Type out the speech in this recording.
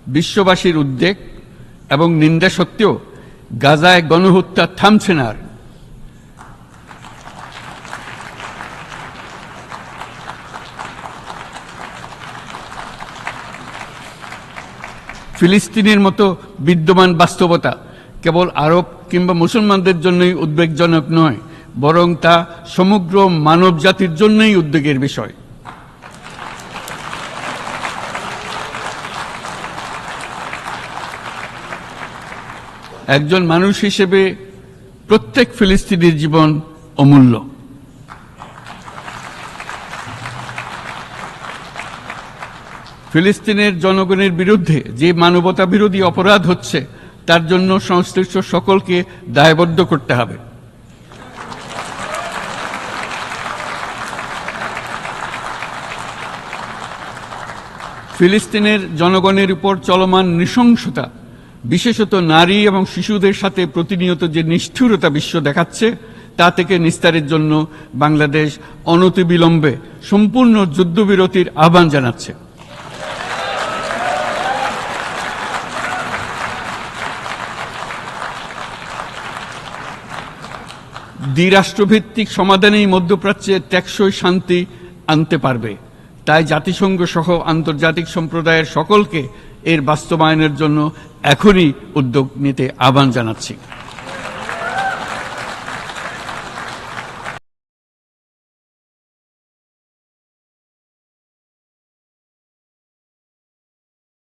বিশ্ববাসীর উদ্বেগ এবং নিন্দা সত্ত্বেও গাজায় গণহত্যা থামছে না। ফিলিস্তিনের মতো বিদ্যমান বাস্তবতা কেবল আরব কিংবা মুসলমানদের জন্যই উদ্বেগজনক নয়, বরং তা সমগ্র মানব জাতির জন্যই উদ্বেগের বিষয়। একজন মানুষ হিসেবে প্রত্যেক ফিলিস্তিনির জীবন অমূল্য। ফিলিস্তিনের জনগণের বিরুদ্ধে যে মানবতা বিরোধী অপরাধ হচ্ছে তার জন্য সংশ্লিষ্ট সকলকে দায়বদ্ধ করতে হবে। ফিলিস্তিনের জনগণের উপর চলমান নৃশংসতা, বিশেষত নারী এবং শিশুদের সাথে প্রতিনিয়ত যে নিষ্ঠুরতা বিশ্ব দেখাচ্ছে, তা থেকে নিস্তারের জন্য বাংলাদেশ অনতিবিলম্বে সম্পূর্ণ যুদ্ধবিরতির আহ্বান জানাচ্ছে। দ্বিরাষ্ট্রভিত্তিক সমাধানেই মধ্যপ্রাচ্যে টেকসই শান্তি আনতে পারবে। তাই জাতিসংঘ সহ আন্তর্জাতিক সম্প্রদায়ের সকলকে এর বাস্তবায়নের জন্য এখনই উদ্যোগ নিতে আহ্বান জানাচ্ছি।